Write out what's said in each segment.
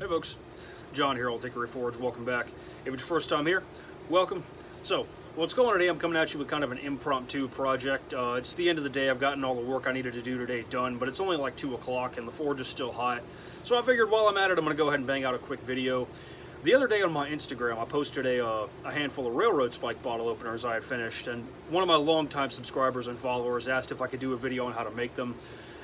Hey folks, John here, Old Hickory Forge. Welcome back. If it's your first time here, welcome. So, what's going on today, I'm coming at you with kind of an impromptu project. It's the end of the day. I've gotten all the work I needed to do today done, but it's only like 2 o'clock and the forge is still hot. So I figured while I'm at it, I'm going to go ahead and bang out a quick video. The other day on my Instagram, I posted a handful of railroad spike bottle openers I had finished, and one of my longtime subscribers and followers asked if I could do a video on how to make them.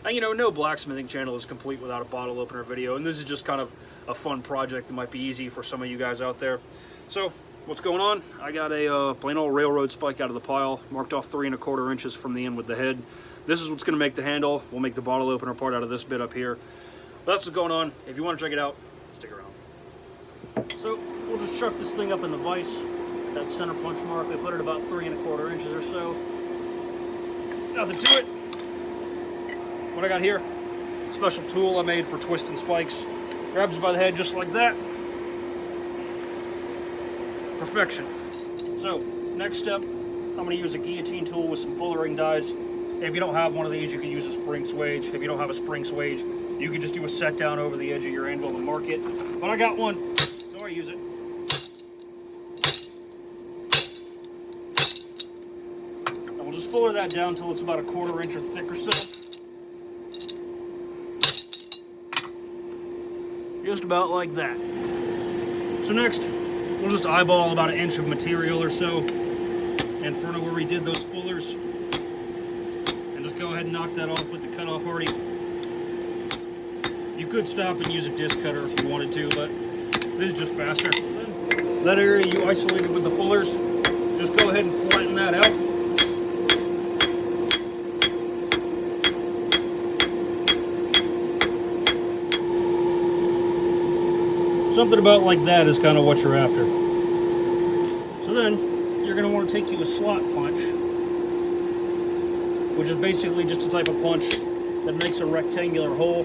And you know, no blacksmithing channel is complete without a bottle opener video, and this is just kind of a fun project that might be easy for some of you guys out there. So, what's going on? I got a plain old railroad spike out of the pile, marked off 3 1/4 inches from the end with the head. This is what's going to make the handle. We'll make the bottle opener part out of this bit up here. That's what's going on. If you want to check it out, stick around. So, we'll just chuck this thing up in the vise. That center punch mark, I put it about 3 1/4 inches or so. Nothing to it. What I got here, special tool I made for twisting spikes. Grabs you by the head just like that. Perfection. So, next step, I'm going to use a guillotine tool with some fullering dies. If you don't have one of these, you can use a spring swage. If you don't have a spring swage, you can just do a set down over the edge of your anvil and mark it. But I got one, so I use it. And we'll just fuller that down until it's about 1/4 inch or thick or so. Just about like that. So next, we'll just eyeball about 1 inch of material or so in front of where we did those fullers. And just go ahead and knock that off with the cutoff already. You could stop and use a disc cutter if you wanted to, but this is just faster. That area you isolated with the fullers, just go ahead and flatten that out. Something about like that is kind of what you're after. So then, you're going to want to take you a slot punch, which is basically just a type of punch that makes a rectangular hole,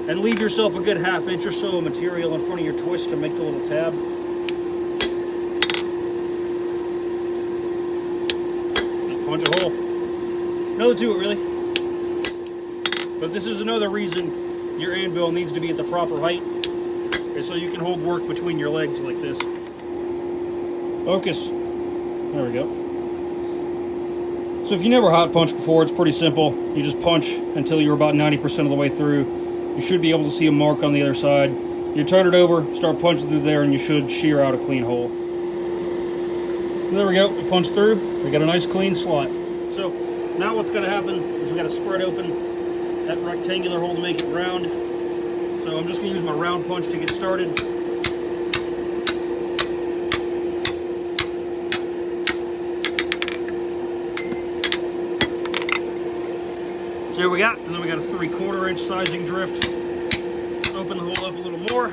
and leave yourself a good 1/2 inch or so of material in front of your twist to make the little tab. Just punch a hole. Nothing to it really. But this is another reason your anvil needs to be at the proper height, so you can hold work between your legs like this. Focus. There we go. So if you never hot punched before, it's pretty simple. You just punch until you're about 90% of the way through. You should be able to see a mark on the other side. You turn it over, start punching through there, and you should shear out a clean hole. And there we go. We punch through. We got a nice clean slot. So now what's going to happen is we got to spread open that rectangular hole to make it round. So I'm just going to use my round punch to get started. So here we got, and then we got a 3/4 inch sizing drift. Open the hole up a little more.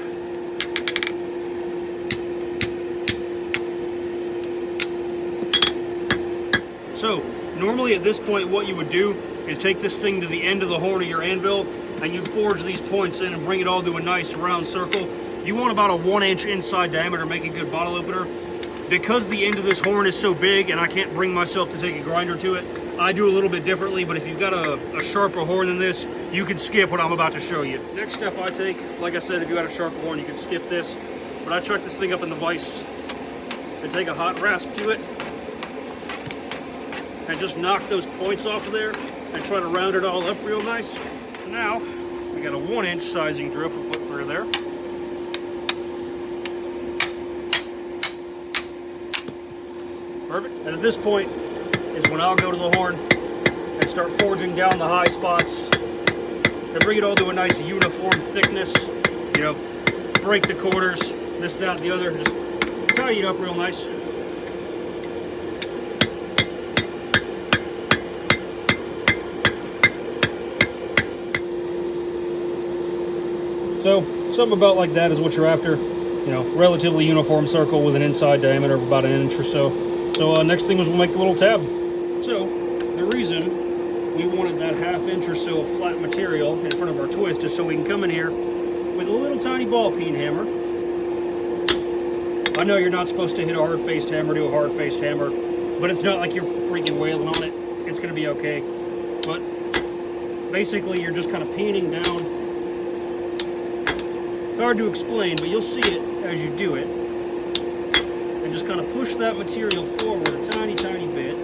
So normally at this point what you would do is take this thing to the end of the horn of your anvil, and you forge these points in and bring it all to a nice round circle. You want about a 1 inch inside diameter to make a good bottle opener. Because the end of this horn is so big and I can't bring myself to take a grinder to it, I do a little bit differently, but if you've got a sharper horn than this, you can skip what I'm about to show you. Next step I take, like I said, if you got a sharper horn, you can skip this, but I chuck this thing up in the vise and take a hot rasp to it and just knock those points off of there and try to round it all up real nice. So now, we got a 1 inch sizing drift we put through there. Perfect. And at this point is when I'll go to the horn and start forging down the high spots and bring it all to a nice uniform thickness. You know, break the quarters, this, that, the other, just tidy it up real nice. So, something about like that is what you're after. You know, relatively uniform circle with an inside diameter of about 1 inch or so. So next thing was we'll make the little tab. So, the reason we wanted that 1/2 inch or so of flat material in front of our twist is so we can come in here with a little tiny ball peen hammer. I know you're not supposed to hit a hard-faced hammer, do a hard-faced hammer, but it's not like you're freaking wailing on it. It's going to be okay. But basically, you're just kind of peening down hard to explain, but you'll see it as you do it. And just kind of push that material forward a tiny, tiny bit.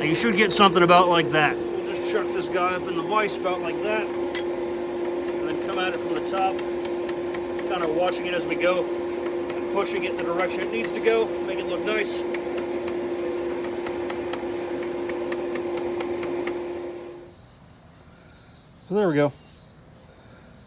And you should get something about like that. We'll just chuck this guy up in the vise about like that. And then come at it from the top. Kind of watching it as we go. And pushing it in the direction it needs to go. Make it look nice. So there we go.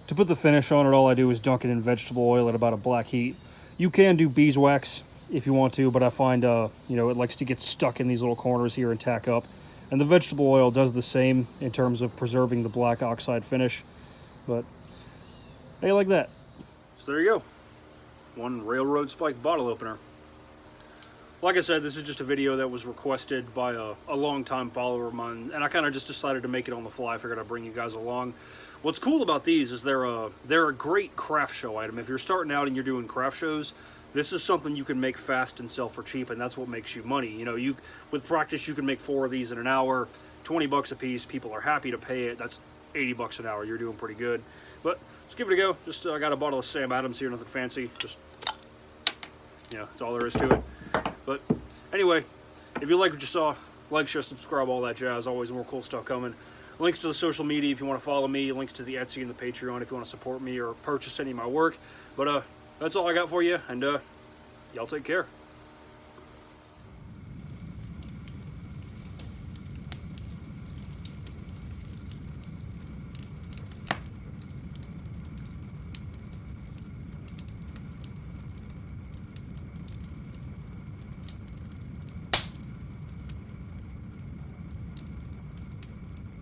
To put the finish on it, all I do is dunk it in vegetable oil at about a black heat. You can do beeswax if you want to, but I find, you know, it likes to get stuck in these little corners here and tack up. And the vegetable oil does the same in terms of preserving the black oxide finish. But, hey, like that. So there you go. One railroad spike bottle opener. Like I said, this is just a video that was requested by a longtime follower of mine, and I kind of just decided to make it on the fly. I figured I'd bring you guys along. What's cool about these is they're a great craft show item. If you're starting out and you're doing craft shows, this is something you can make fast and sell for cheap, and that's what makes you money. You know, with practice, you can make 4 of these in an hour, 20 bucks a piece. People are happy to pay it. That's 80 bucks an hour. You're doing pretty good. But let's give it a go. Just I got a bottle of Sam Adams here, nothing fancy. Just, you know, that's all there is to it. But anyway, if you like what you saw, like, share, subscribe, all that jazz. Always more cool stuff coming. Links to the social media if you want to follow me. Links to the Etsy and the Patreon if you want to support me or purchase any of my work. But that's all I got for you, and y'all take care.